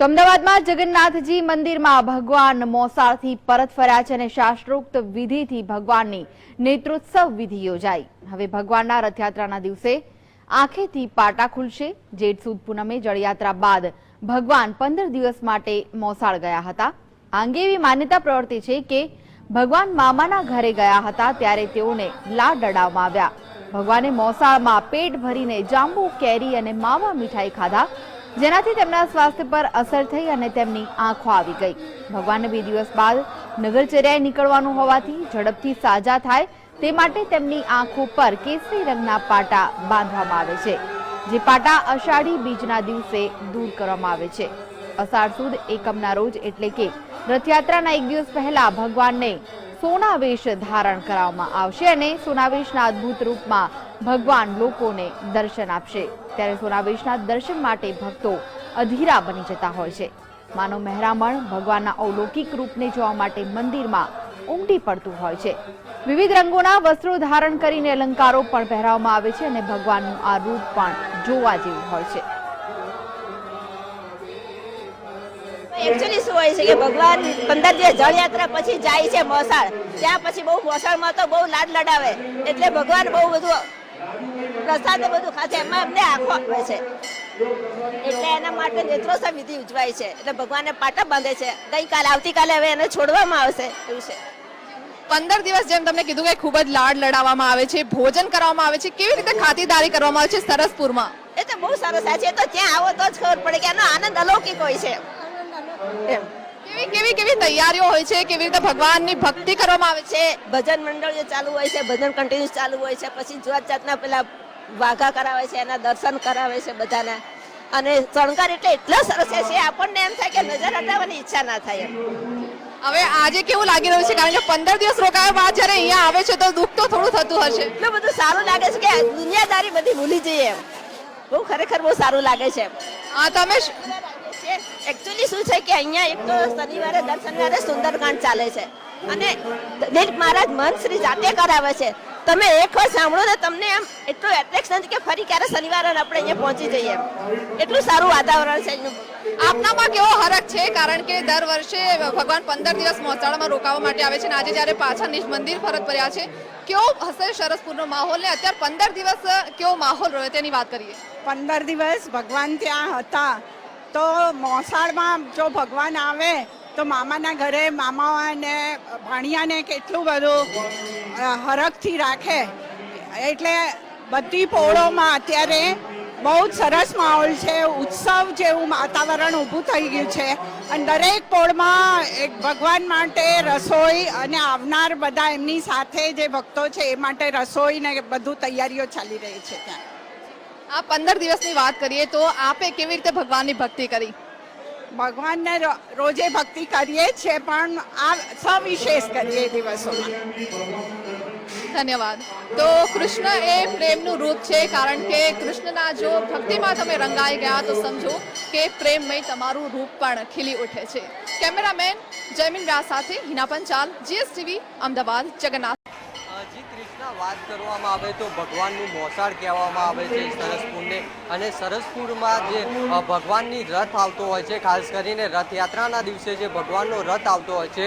તો અમદાવાદમાં જગન્નાથજી મંદિરમાં ભગવાન મોસાળથી પરત ફર્યા છે અને શાસ્ત્રોક્ત વિધિથી ભગવાનની નેત્રોત્સવ વિધિ યોજાઈ। હવે ભગવાનના રથયાત્રાના દિવસે આંખેથી પાટા ખુલશે। જેઠ સુદ પૂનમે જળયાત્રા બાદ ભગવાન 15 દિવસ માટે મોસાળ ગયા હતા। આ અંગે એવી માન્યતા પ્રવર્તે છે કે ભગવાન મામાના ઘરે ગયા હતા ત્યારે તેઓને લાડ લડાવવામાં આવ્યા। ભગવાને મોસાળમાં પેટ ભરીને જાંબુ, કેરી અને માવા મીઠાઈ ખાધા, જેનાથી તેમના સ્વાસ્થ્ય પર અસર થઈ અને તેમની આંખો આવી ગઈ। ભગવાનને 2 દિવસ બાદ નગરચર્યાએ નીકળવાનું હોવાથી ઝડપથી સાજા થાય તે માટે તેમની આંખો પર કેસરી રંગના પાટા બાંધવામાં આવે છે, જે પાટા અષાઢી બીજના દિવસે દૂર કરવામાં આવે છે। અષાઢ સુદ એકમના રોજ એટલે કે રથયાત્રાના 1 દિવસ પહેલા ભગવાનને સોનાવેશ ધારણ કરાવવામાં આવશે અને સોનાવેશના અદ્ભુત રૂપમાં ભગવાન લોકોને દર્શન આપશે। ત્યારે સોનાવેશના દર્શન માટે ભક્તો અધીરા બની જતા હોય છે। માનવ મહેરામણ ભગવાનના અલૌકિક રૂપને જોવા માટે મંદિરમાં ઉમટી પડતું હોય છે। વિવિધ રંગોના વસ્ત્રો ધારણ કરીને અલંકારો પણ પહેરાવવામાં આવે છે અને ભગવાનનું આ રૂપ પણ જોવા જેવું હોય છે। एक्चुअली શું હોય છે કે ભગવાન 15 દિવસ જળયાત્રા પછી જાય છે મોસાળ। ત્યાં પછી બહુ મોસાળમાં તો બહુ લાડ લડાવે, એટલે ભગવાન બહુ બધું પ્રસાદ બધું ખાશે, એમાં એમને આંખો આવે છે, એટલે એના માટે નેત્રોત્સવ વિધિ ઉજવાય છે। એટલે ભગવાનને પાટા બાંધે છે। ગઈકાલે આવતીકાલે હવે એને છોડવામાં આવશે એવું છે। 15 દિવસ જેમ તમને કીધું કે ખૂબ જ લાડ લડાવવામાં આવે છે, ભોજન કરવામાં આવે છે, કેવી રીતે ખાતરદારી કરવામાં આવે છે સરસપુરમાં? એ તો બહુ સરસ છે। તો ત્યાં આવો તો જ ખબર પડે કે એનો આનંદ અલૌકિક હોય છે। એમ કેવી તૈયારીઓ હોય છે, કેવી રીતે ભગવાનની ભક્તિ કરવામાં આવે છે? ભજન મંડળ જે ચાલુ હોય છે, ભજન કન્ટિન્યુઅસ ચાલુ હોય છે, પછી જાત જાતના પેલા વાઘા કરાવે છે, એના દર્શન કરાવે છે બધાને, અને શણગાર એટલે એટલા સરસ છે આપણને એમ થાય કે નજર હટાવવાની ઈચ્છા ના થાય એમ। હવે આજે કેવું લાગી રહ્યું છે, કારણ કે 15 દિવસ રોકાયા બાદ જ્યારે અહીંયા આવે છે તો દુઃખ તો થોડું થતું હશે? એટલું બધું સારું લાગે છે કે દુનિયાદારી બધી ભૂલી જઈએ એમ। બહુ ખરેખર બહુ સારું લાગે છે। તમે એકચ્યુઅલી શું છે કે અહીંયા એક તો શનિવારે દર શનિવારે સુંદરકાંડ ચાલે છે અને દિલીપ મહારાજ મન શ્રી જાતે કરાવે છે। તમે એક વાર સાંભળો ને તમને એમ એટલું એટ્રેક્શન કે ફરી ક્યારે શનિવારે આપણે અહીંયા પહોંચી જઈએ એમ। એટલું સારું વાતાવરણ છે એનું। આપનામાં કેવો હરખ છે, કારણ કે દર વર્ષે ભગવાન 15 દિવસ મોસાળમાં રોકાવા માટે આવે છે અને આજે જ્યારે પાછા નિજ મંદિર પરત ફર્યા છે, કેવો હશે સરસપુરનો માહોલ ને અત્યારે 15 દિવસ કેવો માહોલ રહ્યો તેની વાત કરીએ। 15 દિવસ ભગવાન ત્યાં હતા તો મોસાળમાં જો ભગવાન આવે તો મામાના ઘરે મામાને ભાણિયાને કેટલું બધું હરખથી રાખે, એટલે બધી પોળોમાં અત્યારે બહુ જ સરસ માહોલ છે। ઉત્સવ જેવું વાતાવરણ ઊભું થઈ ગયું છે અને દરેક પોળમાં એક ભગવાન માટે રસોઈ અને આવનાર બધા એમની સાથે જે ભક્તો છે એ માટે રસોઈ ને બધું તૈયારીઓ ચાલી રહી છે ત્યાં। આ 15 દિવસની વાત કરીએ તો આપે કેવી રીતે ભગવાનની ભક્તિ કરી? ભગવાનને રોજે ભક્તિ કરીએ છીએ, પણ આ સવિશેષ કરીએ દિવસોમાં। ધન્યવાદ। તો કૃષ્ણ એ પ્રેમનું રૂપ છે, કારણ કે કૃષ્ણના જો ભક્તિમાં તમે રંગાઈ ગયા તો સમજો કે પ્રેમમય તમારું રૂપ પણ ખીલી ઉઠે છે। કેમેરામેન જયમીન વ્યાસ સાથે હિના પંચાલ, જીએસટીવી, અમદાવાદ, જગન્નાથ। વાત કરવામાં આવે તો ભગવાનનું મોસાળ કહેવામાં આવે છે સરસપુરને, અને સરસપુરમાં જે ભગવાનની રથ આવતો હોય છે, ખાસ કરીને રથયાત્રાના દિવસે જે ભગવાનનો રથ આવતો હોય છે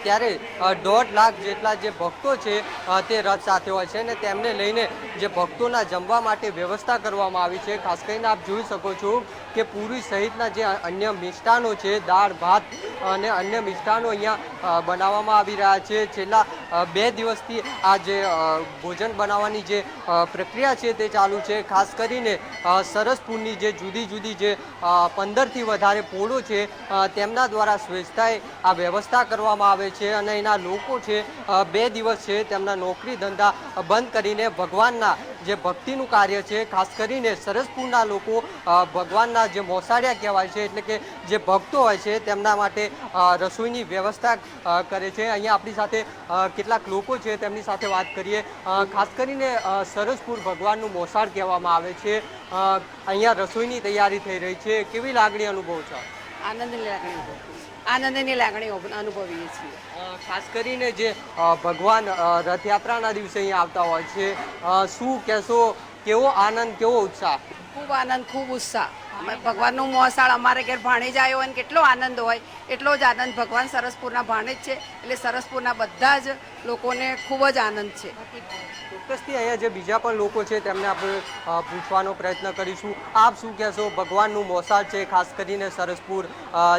ત્યારે 1.5 લાખ જેટલા જે ભક્તો છે તે રથ સાથે હોય છે અને તેમને લઈને જે ભક્તોના જમવા માટે વ્યવસ્થા કરવામાં આવી છે। ખાસ કરીને આપ જોઈ શકો છો કે પૂરી સહિતના જે અન્ય મિષ્ટાનો છે, દાળ ભાત અને અન્ય મિષ્ટાનો અહીંયા બનાવવામાં આવી રહ્યા છે। છેલ્લા 2 દિવસથી આ જે ભોજન બનાવવાની જે પ્રક્રિયા છે તે ચાલુ છે। ખાસ કરીને સરસપુરની જે જુદી જુદી જે 15થી વધારે પોળો છે તેમના દ્વારા સ્વેચ્છાએ આ વ્યવસ્થા કરવામાં આવે છે અને એના લોકો છે 2 દિવસ છે તેમના નોકરી ધંધા બંધ કરીને ભગવાનના જે ભક્તિનું કાર્ય છે, ખાસ કરીને સરસપુરના લોકો ભગવાનના જે મોસાળિયા કહેવાય છે, એટલે કે જે ભક્તો હોય છે તેમના માટે રસોઈની વ્યવસ્થા કરે છે। અહીંયા આપણી સાથે કેટલાક લોકો છે તેમની સાથે વાત કરીએ। ખાસ કરીને સરસપુર ભગવાનનું મોસાળ કહેવામાં આવે છે, અહીંયા રસોઈની તૈયારી થઈ રહી છે, કેવી લાગણી અનુભવ છે? આનંદની લાગણી અનુભવીએ છીએ। ખાસ કરીને જે ભગવાન રથયાત્રાના દિવસે અહીંયા આવતા હોય છે, શું કહેશો, કેવો આનંદ, કેવો ઉત્સાહ? ખૂબ આનંદ, ખૂબ ઉત્સાહ। અમે ભગવાનનું મોસાળ અમારે ઘેર ભાણેજ આવ્યો હોય ને કેટલો આનંદ હોય એટલો જ આનંદ ભગવાન સરસપુરના ભાણેજ છે એટલે સરસપુરના બધા જ લોકોને ખૂબ જ આનંદ છે. ચોક્કસથી અહીંયા જે બીજા પણ લોકો છે તેમને આપણે પૂછવાનો પ્રયત્ન કરીશું. આપ શું કહેશો, ભગવાનનું મોસાળ છે, ખાસ કરીને સરસપુર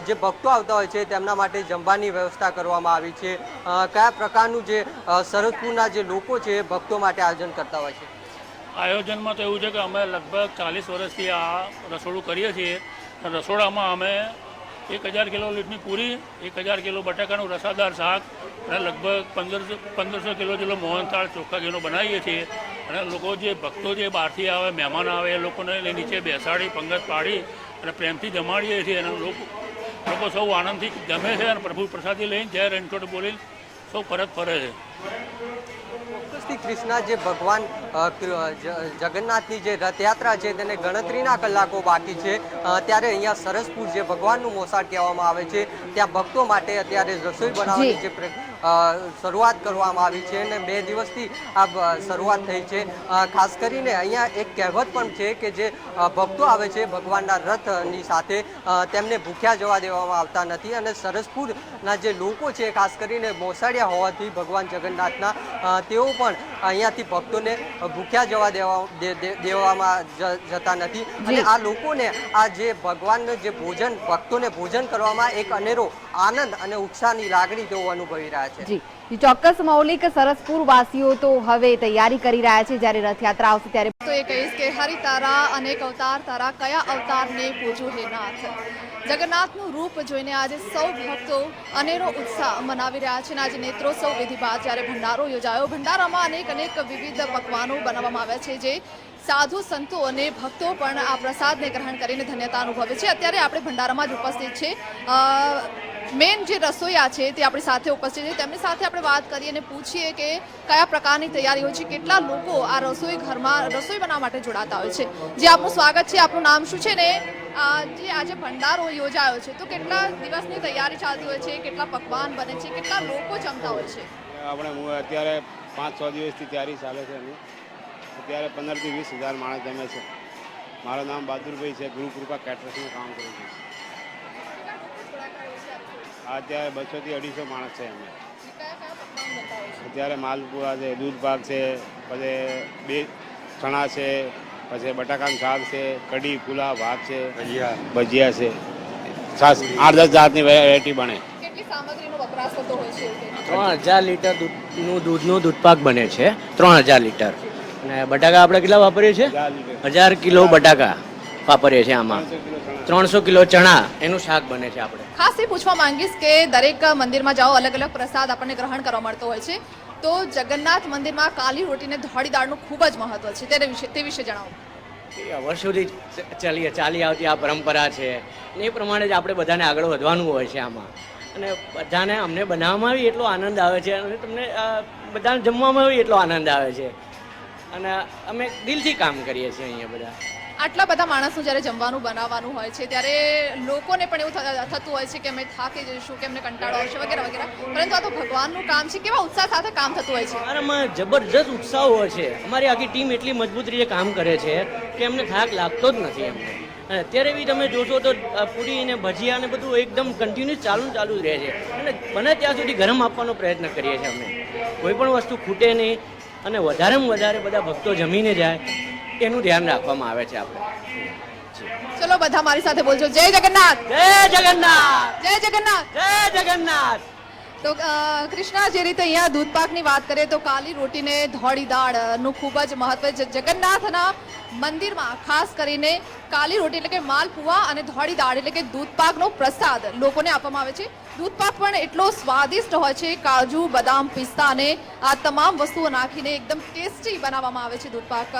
જે ભક્તો આવતા હોય છે તેમના માટે જમવાની વ્યવસ્થા કરવામાં આવી છે. કયા પ્રકારનું જે સરસપુરના જે લોકો છે ભક્તો માટે આયોજન કરતા હોય છે? આયોજનમાં તો એવું છે કે અમે લગભગ 40 વર્ષથી આ રસોડું કરીએ છીએ. રસોડામાં અમે 1000 કિલો લીટની પૂરી, 1000 કિલો બટાકાનું રસાદાર શાક અને લગભગ 1500 કિલો જેટલો મોહનથાળ ચોખ્ખા ઘીનો બનાવીએ છીએ. અને લોકો જે ભક્તો જે બહારથી આવે, મહેમાન આવે, એ લોકોને નીચે બેસાડી પંગત પાડી અને પ્રેમથી જમાડીએ છીએ. અને લોકો સૌ આનંદથી જમે છે અને પ્રભુ પ્રસાદી લઈને જય રેનકોટ બોલીને સૌ પરત ફરે છે. ચોક્કસથી કૃષ્ણા, જે ભગવાન જગન્નાથની જે રથયાત્રા છે તેને ગણતરીના કલાકો બાકી છે ત્યારે અહીંયા સરસપુર જે ભગવાનનું મોસાળ કહેવામાં આવે છે ત્યાં ભક્તો માટે અત્યારે રસોઈ બનાવવાની જે શરૂઆત કરવામાં આવી છે અને 2 દિવસથી આ શરૂઆત થઈ છે. ખાસ કરીને અહીંયા એક કહેવત પણ છે કે જે ભક્તો આવે છે ભગવાનના રથની સાથે તેમને ભૂખ્યા જવા દેવામાં આવતા નથી. અને સરસપુરના જે લોકો છે ખાસ કરીને મોસાળિયા હોવાથી ભગવાન જગન્નાથના તેઓ પણ અહીંયાથી ભક્તોને ભૂખ્યા જવા દેવામાં જતા નથી. અને આ લોકોને આ જે ભગવાનનું જે ભોજન, ભક્તોને ભોજન કરવામાં એક અનેરો આનંદ અને ઉત્સાહની લાગણી તેઓ અનુભવી રહ્યા છે. જી ચોક્કસ મૌલિક, સરસપુર વાસીઓ તો હવે તૈયારી કરી રહ્યા છે જ્યારે રથયાત્રા આવશે ત્યારે. તો એ કહીશ કે હરિ તારા અનેક અવતાર તારા, કયા અવતારને પૂજું હે નાથ. જગન્નાથનું રૂપ જોઈને આજે સૌ ભક્તો અનેરો ઉત્સાહ મનાવી રહ્યા છે. અને આજે નેત્રોત્સવ વિધિ બાદ જ્યારે ભંડારો યોજાયો, ભંડારામાં અનેક વિવિધ પકવાનો બનાવવામાં આવ્યા છે જે સાધુ સંતો અને ભક્તો પણ આ પ્રસાદને ગ્રહણ કરીને ધન્યતા અનુભવે છે. અત્યારે આપણે ભંડારામાં જ ઉપસ્થિત છે. મેન જે રસોઈયા છે તે આપણી સાથે ઉપસ્થિત છે. તેમની સાથે આપણે વાત કરીએ અને પૂછીએ કે કયા પ્રકારની તૈયારી હોય છે, કેટલા લોકો આ રસોઈ ઘરમાં રસોઈ બનાવવા માટે જોડાતા હોય છે. જે આપનું સ્વાગત છે, આપનું નામ શું છે ને જે આજે ભંડારો યોજાયો છે તો કેટલા દિવસની તૈયારી ચાલતી હોય છે, કેટલા પકવાન બને છે, કેટલા લોકો જમતા હોય છે? આપણે અત્યારે 5-6 દિવસથી તૈયારી ચાલે છે. અત્યારે 15 થી 20 હજાર માણસ જમે છે. મારું નામ બહાદુરભાઈ છે, ગુરુ કૃપા કેટરર્સનું કામ કરું છું. અત્યારે 200 થી 250 માણસ છે અમે. અત્યારે માલપુરા છે, દૂધ પાક છે, પછી 2 ચણા છે, પછી બટાકાનું શાક છે, કઢી, પુલાવ, ભાત છે, ભજીયા છે, 8-10 જાતની વેરાયટી બને. કેટલી સામગ્રીનો વપરાશ થતો હોય છે? 3000 લીટર દૂધનું દૂધપાક બને છે. 3000 લીટર. અને બટાકા આપણે કેટલા વાપરીએ છીએ? 1000 કિલો બટાકા વાપરીએ છીએ. આમાં 300 કિલો ચણા એનું શાક બને છે. આપણે ખાસ એ પૂછવા માંગીશ કે દરેક મંદિરમાં જાઓ અલગ અલગ પ્રસાદ આપણને ગ્રહણ કરવા મળતો હોય છે, તો જગન્નાથ મંદિરમાં કાલી રોટીને ધોળી દાળનું ખૂબ જ મહત્વ છે. તે વિશે જણાવો. વર્ષોથી ચાલી આવતી આ પરંપરા છે ને એ પ્રમાણે જ આપણે બધાને આગળ વધવાનું હોય છે આમાં. અને બધાને અમને બનાવવામાં આવી એટલો આનંદ આવે છે અને તમને બધાને જમવામાં આવી એટલો આનંદ આવે છે. અને અમે દિલથી કામ કરીએ છીએ અહીંયા બધા. આટલા બધા માણસનું જ્યારે જમવાનું બનાવવાનું હોય છે ત્યારે લોકોને પણ એવું થતું હોય છે કે અમે થાકી જઈશું, કે અમને કંટાળો આવશે વગેરે વગેરે, પરંતુ આ તો ભગવાનનું કામ છે. કેવા ઉત્સાહ સાથે કામ થતું હોય છે? અમારામાં જબરજસ્ત ઉત્સાહ હોય છે. અમારી આખી ટીમ એટલી મજબૂત રીતે કામ કરે છે કે અમને થાક લાગતો જ નથી એમને. અને અત્યારે બી તમે જોશો તો પૂરી ને ભજીયા ને બધું એકદમ કન્ટિન્યુઅસ ચાલુ જ રહે છે. અને બને ત્યાં સુધી ગરમ આપવાનો પ્રયત્ન કરીએ છીએ અમે. કોઈ પણ વસ્તુ ખૂટે નહીં અને વધારેમાં વધારે બધા ભક્તો જમીને જાય એનું ધ્યાન રાખવામાં આવે છે. આપણે ચલો બધા મારી સાથે બોલજો, જય જગન્નાથ, જય જગન્નાથ, જય જગન્નાથ, જય જગન્નાથ. તો કૃષ્ણા, જે રીતે અહીંયા દૂધપાકની વાત કરીએ તો કાલી રોટીને ધોળી દાળનું ખૂબ જ મહત્વ છે. જગન્નાથના મંદિરમાં ખાસ કરીને કાલી રોટી એટલે કે માલપુઆ અને ધોળી દાળ એટલે કે દૂધપાકનો પ્રસાદ લોકોને આપવામાં આવે છે. દૂધપાક પણ એટલો સ્વાદિષ્ટ હોય છે. કાજુ, બદામ, પિસ્તા અને આ તમામ વસ્તુઓ નાખીને એકદમ ટેસ્ટી બનાવવામાં આવે છે દૂધપાક.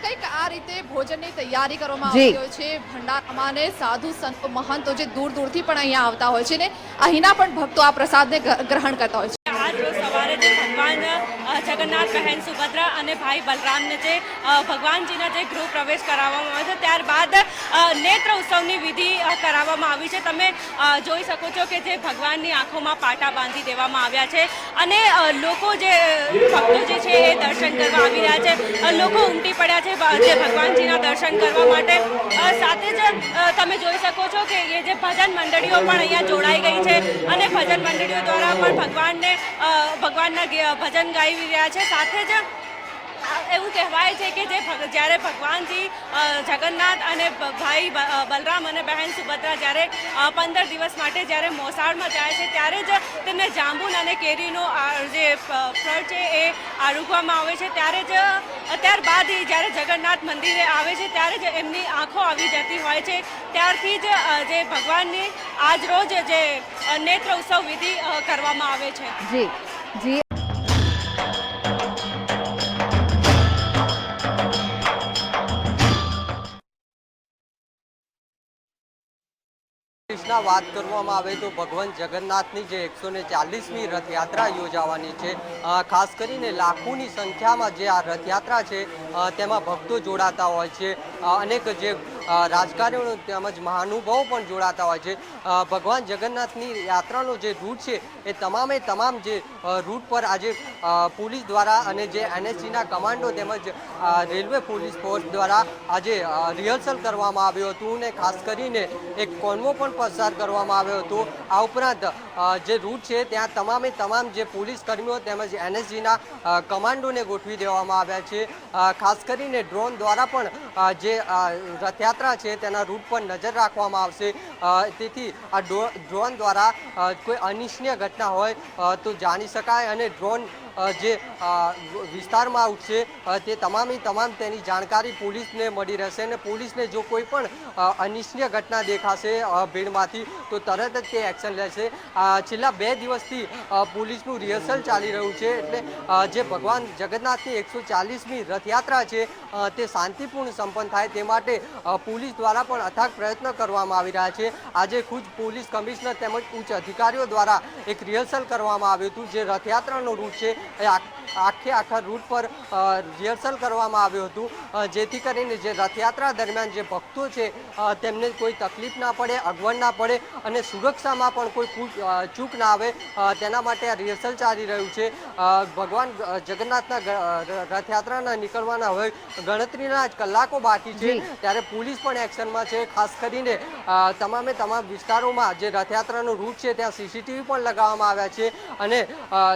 કંઈક આ રીતે ભોજનની તૈયારી કરવામાં આવતી હોય છે. ભંડારામાં ને સાધુ સંતો મહંતો જે દૂર દૂરથી પણ અહીંયા આવતા હોય છે ને અહીંના પણ ભક્તો આ પ્રસાદને ગ્રહણ કરતા હોય છે. આજ રોજ સવારે જે ભગવાન જગન્નાથ, બહેન સુભદ્રા અને ભાઈ બલરામને જે ભગવાનજીના જે ગૃહ પ્રવેશ કરાવવામાં આવે છે, ત્યારબાદ નેત્ર ઉત્સવની વિધિ કરાવવામાં આવી છે. તમે જોઈ શકો છો કે જે ભગવાનની આંખોમાં પાટા બાંધી દેવામાં આવ્યા છે અને લોકો જે ભક્તો જે છે એ દર્શન કરવા આવી રહ્યા છે. લોકો ઉમટી પડ્યા છે જે ભગવાનજીના દર્શન કરવા માટે. સાથે જ તમે જોઈ શકો છો કે એ જે ભજન મંડળીઓ પણ અહીંયા જોડાઈ ગઈ છે અને ભજન મંડળીઓ દ્વારા પણ ભગવાનના ભજન ગાઈ રહ્યા છે. સાથે જ એવું કહેવાય છે કે જ્યારે ભગવાનજી જગન્નાથ અને ભાઈ બલરામ અને બહેન સુભદ્રા જ્યારે 15 દિવસ માટે જ્યારે મોસાળમાં જાય છે, ત્યારે જ તેમને જાંબુન અને કેરીનો જે ફળ છે એ આરોગવામાં આવે છે. ત્યારબાદ જ્યારે જગન્નાથ મંદિરે આવે છે ત્યારે જ એમની આંખો આવી જતી હોય છે. ત્યારથી જ જે ભગવાનની આજ રોજ જે નેત્ર ઉત્સવ વિધિ કરવામાં આવે છે. જી જી વાત કરવામાં આવે તો ભગવાન જગન્નાથની જે 140મી રથયાત્રા યોજાવાની છે, ખાસ કરીને લાખોની સંખ્યામાં જે આ રથયાત્રા છે તેમાં ભક્તો જોડાતા હોય છે. અનેક જે રાજકારણીઓ તેમજ મહાનુભાવો પણ જોડાતા હોય છે. ભગવાન જગન્નાથની યાત્રાનો જે રૂટ છે એ તમામે તમામ જે રૂટ પર આજે પોલીસ દ્વારા અને જે NSGના કમાન્ડો તેમજ રેલવે પોલીસ ફોર્સ દ્વારા આજે રિહર્સલ કરવામાં આવ્યું હતું અને ખાસ કરીને એક કોન્વો પણ પસાર કરવામાં આવ્યો હતો. આ ઉપરાંત જે રૂટ છે ત્યાં તમામે તમામ જે પોલીસ કર્મીઓ તેમજ NSGના કમાન્ડોને ગોઠવી દેવામાં આવ્યા છે. ખાસ કરીને ડ્રોન દ્વારા પણ જે રથયાત્રા છે તેના રૂટ પર નજર રાખવામાં આવશે. તેથી આ ડ્રોન દ્વારા કોઈ અનિચ્છનીય ઘટના હોય તો જાણી શકાય અને ડ્રોન જે વિસ્તારમાં ઉઠશે તે તમામે તમામ તેની જાણકારી પોલીસને મળી રહેશે અને પોલીસને જો કોઈ પણ અનિચ્છનીય ઘટના દેખાશે ભીડમાંથી તો તરત જ તે એક્શન લેશે. છેલ્લા 2 દિવસથી પોલીસનું રિહર્સલ ચાલી રહ્યું છે, એટલે જે ભગવાન જગન્નાથની 140મી રથયાત્રા છે તે શાંતિપૂર્ણ સંપન્ન થાય તે માટે પોલીસ દ્વારા પણ અથાગ પ્રયત્ન કરવામાં આવી રહ્યા છે. આજે ખુદ પોલીસ કમિશનર તેમજ ઉચ્ચ અધિકારીઓ દ્વારા એક રિહર્સલ કરવામાં આવ્યું હતું. જે રથયાત્રાનો રૂટ છે એ આખા રૂટ પર રિહર્સલ કરવામાં આવ્યું હતું, જેથી કરીને જે રથયાત્રા દરમિયાન જે ભક્તો છે તેમને કોઈ તકલીફ ના પડે, અગવડ ના પડે અને સુરક્ષામાં પણ કોઈ ચૂક ના આવે તેના માટે આ રિહર્સલ ચાલી રહ્યું છે. ભગવાન જગન્નાથના રથયાત્રાના નીકળવાના હવે ગણતરીના જ કલાકો બાકી છે, ત્યારે પોલીસ પણ એક્શનમાં છે. ખાસ કરીને તમામે તમામ વિસ્તારોમાં જે રથયાત્રાનો રૂટ છે ત્યાં CCTV પણ લગાવવામાં આવ્યા છે અને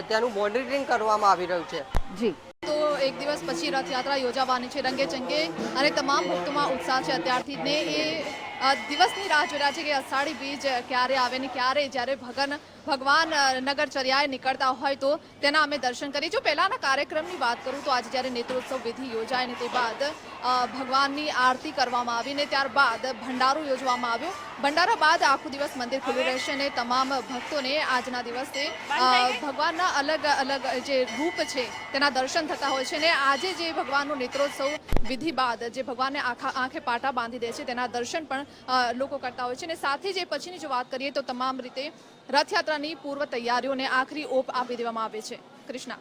તેનું મોનિટરિંગ કરવામાં આવી રહ્યું છે. જી તો એક દિવસ પછી રથયાત્રા યોજાવાની છે રંગે ચંગે અને તમામ ભક્તોમાં ઉત્સાહ છે અત્યારથી જ ને. એ દિવસની રાહ જોઈ રહ્યા છે કે અષાઢી બીજ ક્યારે આવે ને ક્યારે જ્યારે ભગવાન નગરચર્યાએ નીકળતા હોય તો તેના અમે દર્શન કરીએ. જો પહેલાંના કાર્યક્રમની વાત કરું તો આજે જ્યારે નેત્રોત્સવ વિધિ યોજાય ને તે બાદ ભગવાનની આરતી કરવામાં આવી ને ત્યારબાદ ભંડારો યોજવામાં આવ્યો. ભંડારા બાદ આખો દિવસ મંદિર ખુલ્લું રહેશે અને તમામ ભક્તોને આજના દિવસે ભગવાનના અલગ અલગ જે રૂપ છે તેના દર્શન થતા હોય છે ને આજે જે ભગવાનનો નેત્રોત્સવ વિધિ બાદ જે ભગવાનને આંખે પાટા બાંધી દે છે તેના દર્શન પણ લોકો કરતા હોય છે અને સાથે જ પછીની જો વાત કરીએ તો તમામ રીતે રથયાત્રાની પૂર્વ તૈયારીઓને આખરી ઓપ આપી દેવામાં આવે છે. કૃષ્ણા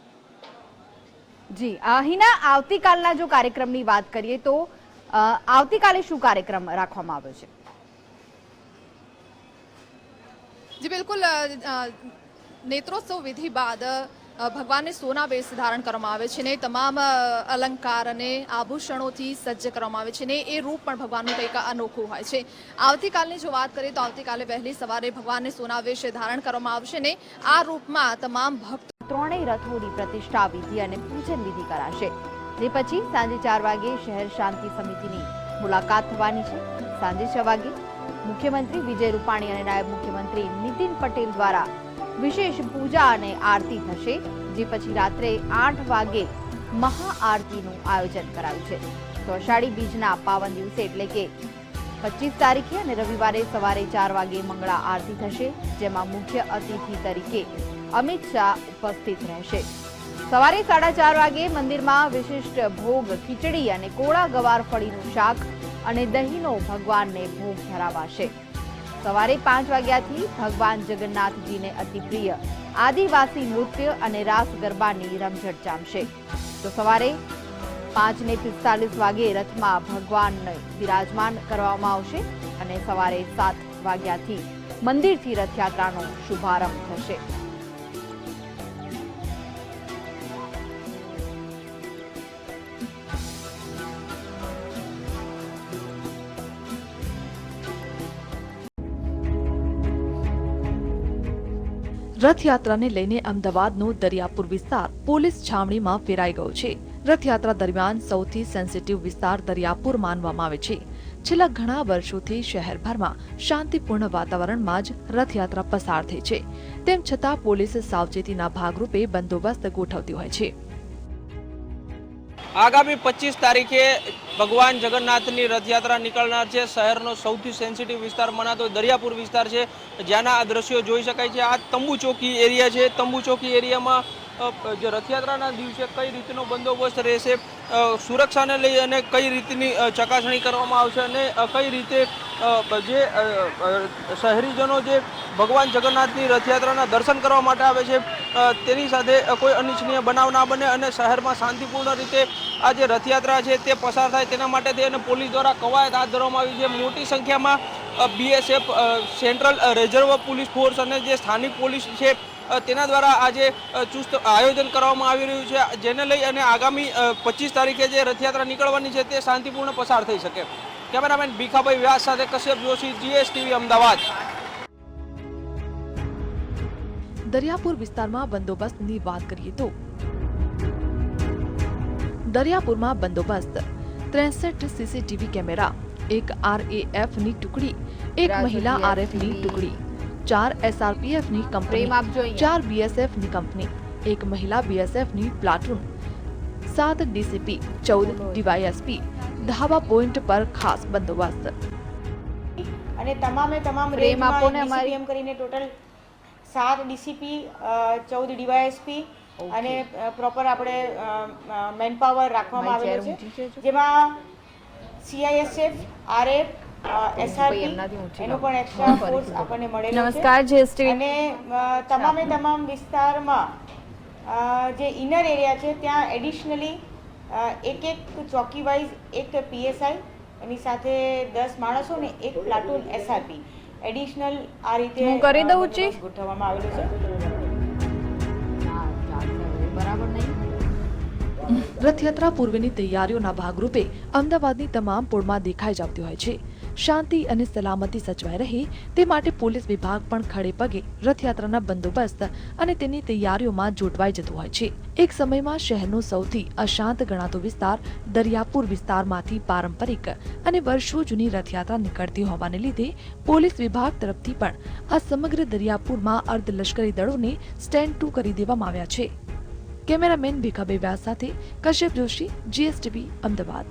જી અહીંના આવતીકાલના જો કાર્યક્રમની વાત કરીએ તો આવતીકાલે શું કાર્યક્રમ રાખવામાં આવ્યો છે? જી બિલકુલ, નેત્રોત્સવ વિધિ બાદ ભગવાનને સોના વેશ ધારણ કરવામાં આવે છે ને તમામ અલંકાર અને આભૂષણોથી સજ્જ કરવામાં આવે છે ને એ રૂપ પણ ભગવાનનું કંઈક અનોખું હોય છે. આવતીકાલની જો વાત કરીએ તો આવતીકાલે વહેલી સવારે ભગવાનને સોના વેશ ધારણ કરવામાં આવશે ને આ રૂપમાં તમામ ભક્તો ત્રણેય રથોની પ્રતિષ્ઠા વિધિ અને પૂજન વિધિ કરાશે. જે પછી સાંજે 4 વાગે શહેર શાંતિ સમિતિની મુલાકાત થવાની છે. સાંજે 6 વાગે મુખ્યમંત્રી વિજય રૂપાણી અને નાયબ મુખ્યમંત્રી નીતિન પટેલ દ્વારા વિશેષ પૂજા અને આરતી થશે. જે પછી રાત્રે 8 વાગે મહાઆરતીનું આયોજન કરાયું છે. તો અષાઢી બીજના પાવન દિવસે એટલે કે 25 તારીખે અને રવિવારે સવારે 4 વાગે મંગળા આરતી થશે, જેમાં મુખ્ય અતિથિ તરીકે અમિત શાહ ઉપસ્થિત રહેશે. સવારે 4:30 વાગે મંદિરમાં વિશિષ્ટ ભોગ ખીચડી અને કોળા ગવાર ફળીનું શાક અને દહીંનો ભગવાનને ભોગ ધરાવાશે. સવારે 5 વાગ્યાથી ભગવાન જગન્નાથજીને અતિ પ્રિય આદિવાસી નૃત્ય અને રાસ ગરબાની રમઝટ જામશે. તો સવારે 5:45 વાગે રથમાં ભગવાનને બિરાજમાન કરવામાં આવશે અને સવારે 7 વાગ્યાથી મંદિરથી રથયાત્રાનો શુભારંભ થશે. રથયાત્રાને લઈને અમદાવાદનો દરિયાપુર વિસ્તાર પોલીસ છાવણીમાં ફેરાઈ ગયો છે. રથયાત્રા દરમિયાન સૌથી સેન્સિટિવ વિસ્તાર દરિયાપુર માનવામાં આવે છે. છેલ્લા ઘણા વર્ષોથી શહેરભરમાં શાંતિપૂર્ણ વાતાવરણમાં જ રથયાત્રા પસાર થઈ છે. તેમ છતાં પોલીસ સાવચેતીના ભાગરૂપે બંદોબસ્ત ગોઠવતી હોય છે. આગામી 25 તારીખે ભગવાન જગન્નાથની રથયાત્રા નીકળનાર છે. શહેરનો સૌથી સેન્સિટિવ વિસ્તાર મનાતો દરિયાપુર વિસ્તાર છે, જ્યાંના આ દ્રશ્યો જોઈ શકાય છે. આ તંબુ ચોકી એરિયા છે. તંબુ ચોકી એરિયામાં જે રથયાત્રાના દિવસે કઈ રીતનો બંદોબસ્ત રહેશે, સુરક્ષાને લઈ અને કઈ રીતની ચકાસણી કરવામાં આવશે અને કઈ રીતે જે શહેરીજનો જે ભગવાન જગન્નાથની રથયાત્રાના દર્શન કરવા માટે આવે છે તેની સાથે કોઈ અનિચ્છનીય બનાવ ના બને અને શહેરમાં શાંતિપૂર્ણ રીતે આ જે રથયાત્રા છે તે પસાર થાય તેના માટે અને પોલીસ દ્વારા કવાયત હાથ ધરવામાં આવી છે. મોટી સંખ્યામાં BSF central reserve police force અને જે સ્થાનિક પોલીસ છે તેના દ્વારા આજે ચુસ્ત આયોજન કરવામાં આવી રહ્યું છે, જેને લઈ અને આગામી 25 તારીખે જે રથયાત્રા નીકળવાની છે તે શાંતિપૂર્ણ પસાર થઈ શકે. કેમેરામેન ભીખાભાઈ વ્યાસ સાથે કશ્યપ જોશી, GSTV અમદાવાદ. દરિયાપુર વિસ્તારમાં બંદોબસ્તની વાત કરીએ તો દરિયાપુરમાં બંદોબસ્ત 63 CCTV કેમેરા, 1 RAFની ટુકડી, 1 મહિલા RFની ટુકડી, 4 SRPFની કંપની, 4 BSFની કંપની, 1 મહિલા BSFની પ્લાટૂન, 7 DCP, 14 DYSP, ધાબા પોઈન્ટ પર ખાસ બંદોબસ્ત. અને તમામ રેન્જમાં DCPM કરીને ટોટલ 7 DCP, 14 DYSP અને પ્રોપર આપણે મેનપાવર રાખવામાં આવેલો છે, જેમાં CISF, RF, SRP એનો પણ એક્સ્ટ્રા ફોર્સ આપણને મળેલો છે. અને તમામ વિસ્તારમાં જે ઇનર એરિયા છે ત્યાં એડિશનલી એક ચોકી વાઇઝ એક PSI એની સાથે 10 માણસો ને એક પ્લાટૂન SRP એડિશનલ આ રીતે ગોઠવવામાં આવેલું છે. રથયાત્રા પૂર્વેની તૈયારીઓના ભાગરૂપે અમદાવાદની તમામ પોળમાં દેખાઈ જતી હોય છે. શાંતિ અને સલામતી સચવાઈ રહે તે માટે પોલીસ વિભાગ પણ ખડે પગે રથયાત્રાના બંદોબસ્ત અને તેની તૈયારીઓમાં જોટવાઈ જતું હોય છે. એક સમયમાં શહેરનો સૌથી અશાંત ગણાતો વિસ્તાર દરિયાપુર વિસ્તારમાંથી પારંપરિક અને વર્ષો જૂની રથયાત્રા નીકળતી હોવાને લીધે પોલીસ વિભાગ તરફથી પણ આ સમગ્ર દરિયાપુરમાં અર્ધલશ્કરી દળોને સ્ટેન્ડ ટુ કરી દેવામાં આવ્યા છે. કેમેરામેન ભીખાભાઈ વ્યાસ સાથે કશ્યપ જોશી, GSTV અમદાવાદ.